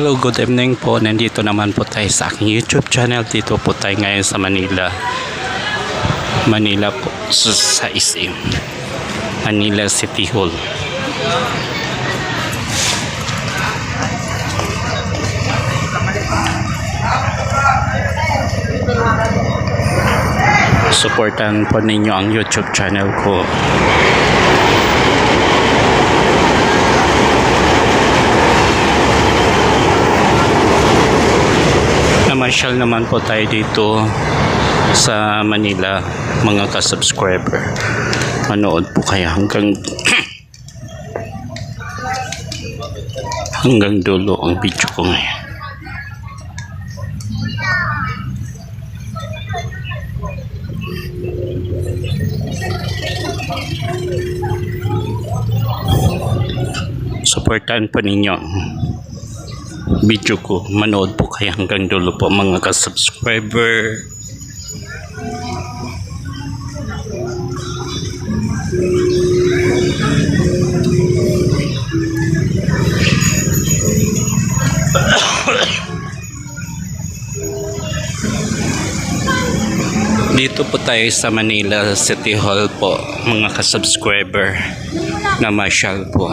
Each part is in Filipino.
Hello, good evening po. Nandito naman po tayo sa aking YouTube channel. Dito po tayo ngayon sa Manila. Manila po sa SM. Manila City Hall. Supportan po ninyo ang YouTube channel ko. Namasyal naman po tayo dito sa Manila, mga ka-subscriber. Manood po kaya hanggang dulo ang video ko ngayon. Supportan po ninyo video ko. Manood po kayo hanggang dulo po, mga ka-subscriber. Dito po tayo sa Manila City Hall po, mga ka-subscriber. Namasyal po.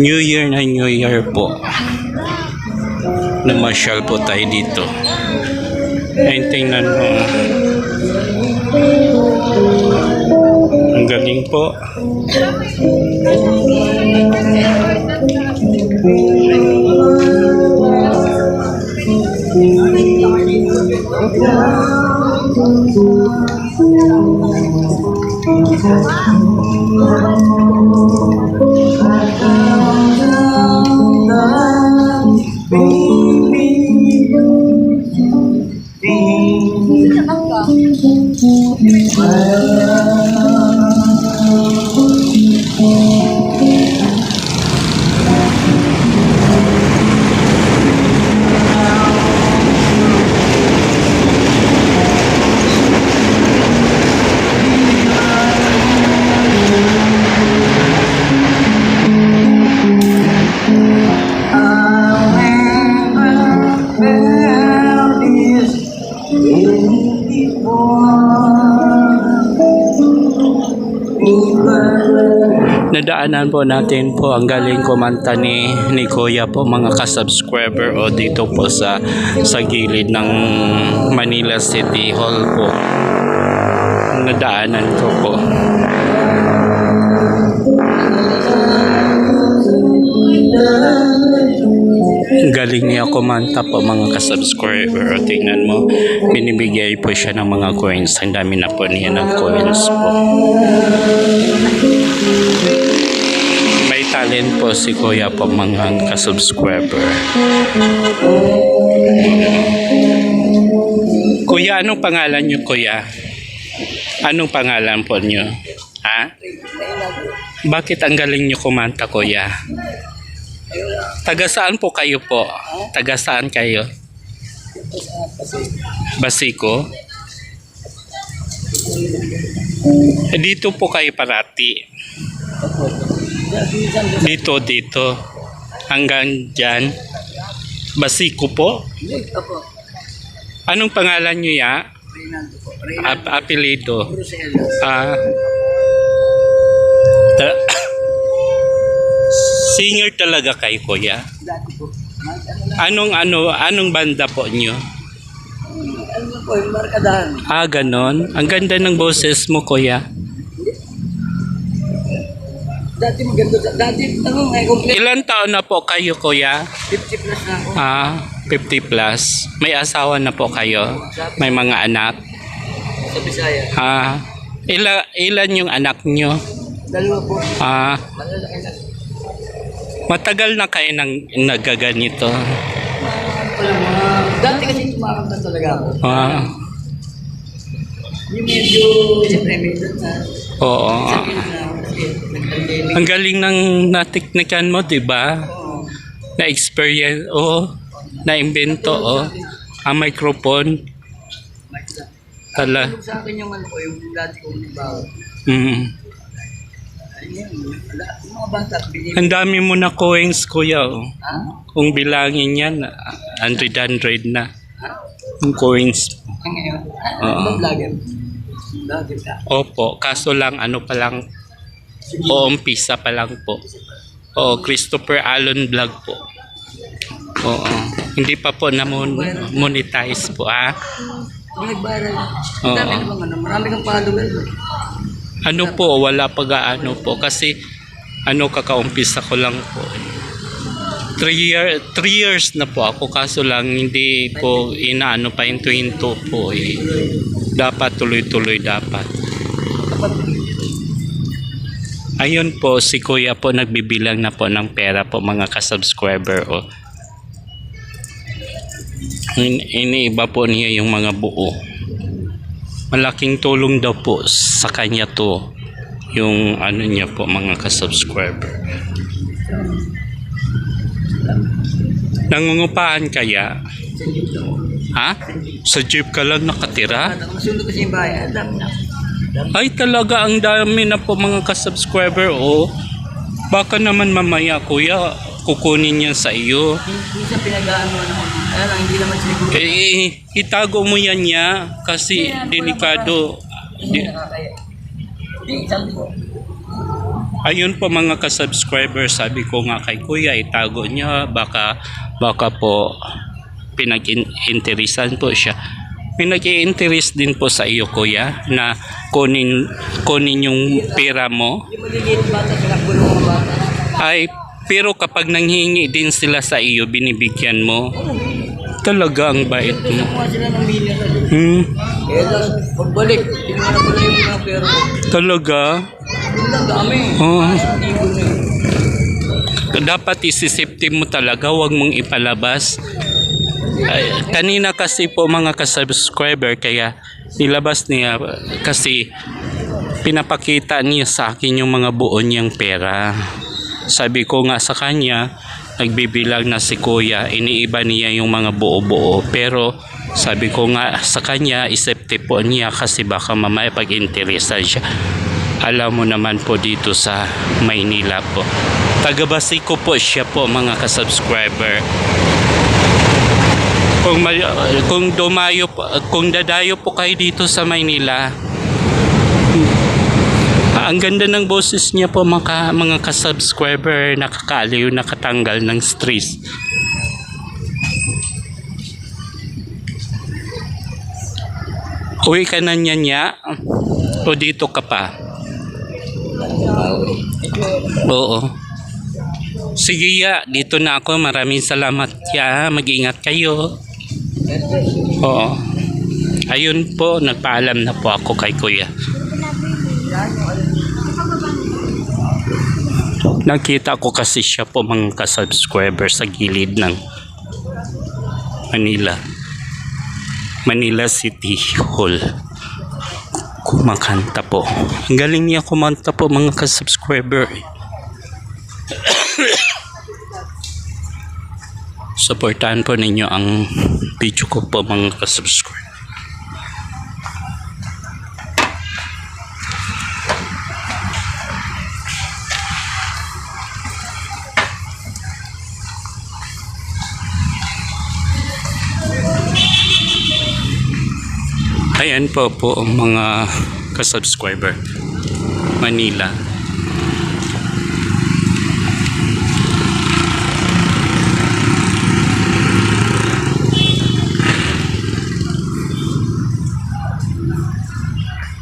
New Year na New Year po. Namasyal po tayo dito. Ayun, tingnan mo. Ang galing po. Nadaanan po natin po ang galing kumanta ni Kuya po, mga ka-subscriber, o dito po sa gilid ng Manila City Hall po. Nadaanan ko po. Galing niya kumanta po, mga ka-subscriber. O, tingnan mo, binibigay po siya ng mga coins. Ang dami na po niya ng coins po. May talent po si Kuya po, mga ka-subscriber. Kuya, anong pangalan niyo, Kuya? Anong pangalan po niyo? Ha? Bakit ang galing niyo kumanta, Kuya? Taga saan po kayo po? Taga saan kayo? Basico? Dito po kayo parati? Dito. Hanggang dyan? Basico po? Anong pangalan nyo ya? Apelido? Singer talaga kayo, Kuya? Anong banda po nyo? Ganon. Ang ganda ng boses mo, Kuya. Dati maganda. Dati, Ilan taon na po kayo, Kuya? 50 plus na ako. 50 plus. May asawa na po kayo? May mga anak? Sa Bisaya. Ilan yung anak nyo? 2 po. Malalaki na. Matagal na kayo nagaganito? Dati kasi tumakanta talaga ako. Yung medyo, siyempre, medyo na. Oo. Sakit na. Nag-pandemic. Ang galing ng natiknikan mo, diba? Oo. Na-experience, na-invento, ang microphone. Tala. Sa akin yung ano ko, yung dati kong bawa. yan. Wala. Yung mga bata, binibigyan. Ang dami mo na coins, kuya. Oh. Ha? Kung bilangin yan, 100 na. Yung coins. Ang ngayon? Oo. Ano vlogger? Vlogger ka? Opo, kaso lang ano pa lang, umpisa pa lang po. Oo, Christopher Allen Vlog po. Oo, hindi pa po na-monetize po ah. Kung nag-viral. Oo. Ang dami na bang ano? Marami kang followers. Ano po, wala pa gaano po kasi kakaumpisa ko lang po. 3 years na po ako kaso lang hindi po inaano pa into po eh. Dapat tuloy-tuloy dapat. Ayun po, si Kuya po nagbibilang na po ng pera po mga ka-subscriber o. Iniiba po niya yung mga buo. Malaking tulong daw po sa kanya to yung ano niya po mga ka-subscriber. Nangungupahan kaya? Sa YouTube. Ha? Sa jeep ka lang nakatira? Masundo kasi yung bayan. Ang dami na. Ay talaga ang dami na po mga ka-subscriber o. Baka naman mamaya kuya kukunin yan sa iyo. Minsan pinag-aano na. Kaya lang, hindi naman siguro. Itago mo yan niya kasi delikado. Hindi nakakaya. Hindi, sabi ko. Ayun po mga ka-subscriber, sabi ko nga kay kuya itago niya baka po pinag-interesan po siya. Pinag-i-interest din po sa iyo kuya na kunin yung pera mo. Yung maliliit bata, pinagulong mga bata. Ay pero kapag nanghingi din sila sa iyo binibigyan mo. Talaga ang bait mo. Kumuha sila ng million. Eh tapos pagbalik, tinanong ko na yung mga pera ko. Talaga? Yun lang dami. Oo. Hindi ko na yun. Dapat isisipti mo talaga, huwag mong ipalabas. Ay, kanina kasi po mga ka-subscriber kaya nilabas niya kasi pinapakita niya sa akin yung mga buo niyang pera. Sabi ko nga sa kanya, nagbibilang na si kuya, iniiba niya yung mga buo-buo pero sabi ko nga sa kanya, isipti po niya kasi baka mamaya pag-interesan siya. Alam mo naman po dito sa Maynila po. Taga-Basico po siya po mga ka-subscriber. Kung dadayo po kayo dito sa Maynila, ang ganda ng boses niya po mga ka-subscriber, nakakaliw, nakatanggal ng stress. Uwi ka na niya o dito ka pa? Oo. Sige ya, dito na ako. Maraming salamat ya. Mag-ingat kayo. Oo. Ayun po, nagpaalam na po ako kay kuya. Nakita ko kasi siya po mga ka-subscriber sa gilid ng Manila City Hall. Kumakanta po. Ang galing niya kumanta po mga ka-subscriber. Supportahan po ninyo ang video ko po mga ka-subscriber. Ayan po ang mga ka-subscriber. Manila.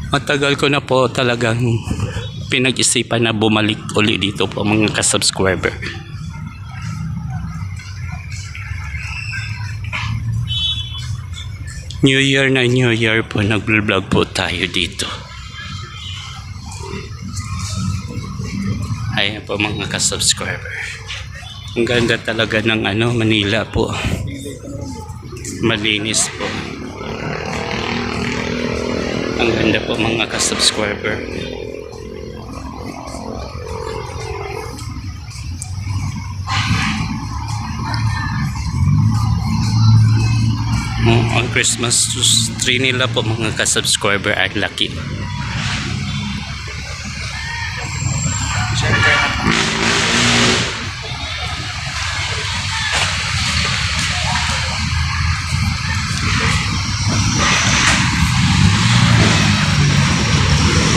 Matagal ko na po talagang pinag-isipan na bumalik uli dito po mga ka-subscriber. New Year na New Year po, nag-vlog po tayo dito. Ayan po mga ka-subscriber. Ang ganda talaga ng Manila po. Malinis po. Ang ganda po mga ka-subscriber. Ang Christmas tree nila po mga ka-subscriber ay laki. Siyempre.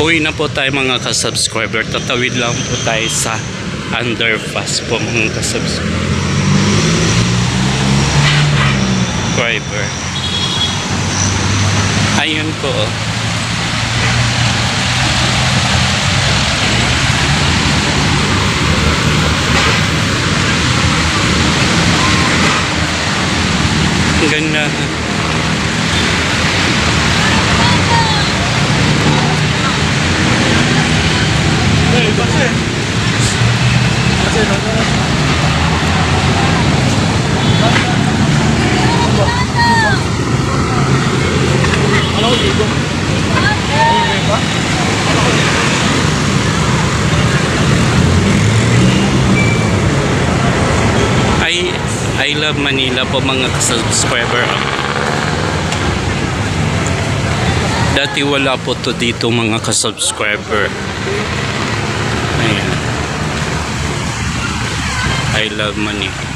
Uwi na po tayo mga ka-subscriber. Tatawid lang po tayo sa underpass po mga ka-subscriber. Ayun po. Ang ganda. I love Manila po mga subscriber. Dati wala po to dito mga ka-subscriber. Ayan. I love Manila.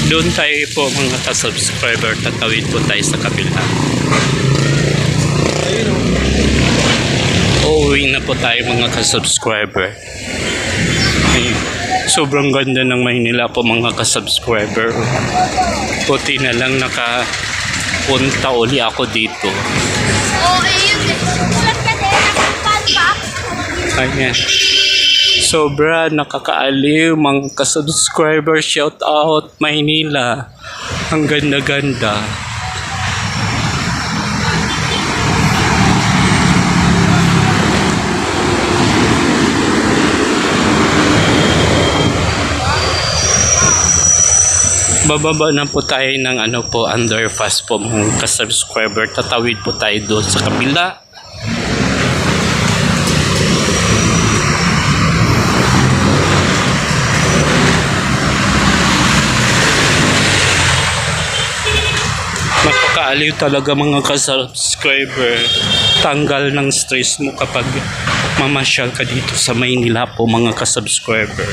Doon tayo po mga ka-subscriber, tatawid po tayo sa kabila. Uuwi na po tayo mga ka-subscriber. Ayun. Sobrang ganda ng Maynila po mga ka-subscriber. Puti na lang nakapunta uli ako dito. Oh, ayun. Sulat ka din. Nakapalpak. Ayan. Sobra nakakaaliw mga ka-subscriber. Shout out Maynila. Ang ganda-ganda. Bababa na po tayo ng underpass po mga ka-subscriber. Tatawid po tayo doon sa kabila. Nakakaaliw talaga mga ka-subscriber. Tanggal ng stress mo kapag mamasyal ka dito sa Maynila po mga ka-subscriber.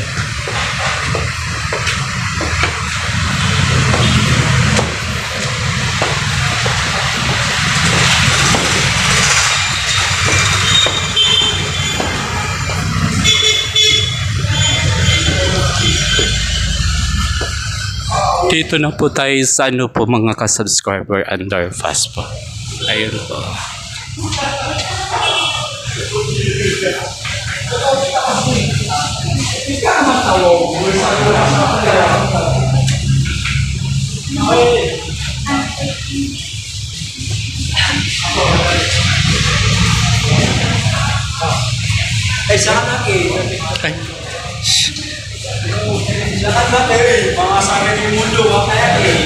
Dito na po tayo sa po mga ka-subscriber, underpass po. Ayun po. Ay, saan lagi? Ay. Lahat natin eh. Mga sarili mundo. Kaya eh.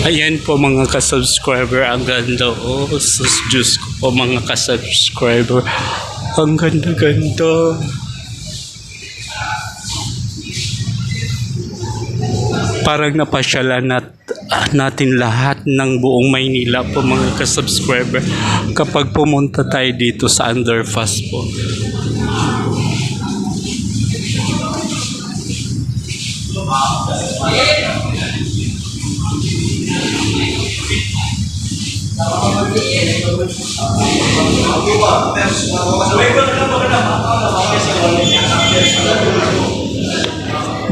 Ayan po mga ka-subscriber, ang ganda. Oh, sus, Diyos ko po mga ka-subscriber. Ang ganda-ganda. Parang napasyalan natin lahat ng buong Maynila po mga ka-subscriber kapag pumunta tayo dito sa underpass po.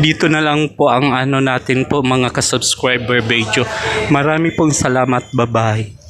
Dito na lang po ang natin po mga ka-subscriber video. Marami pong salamat. Bye-bye.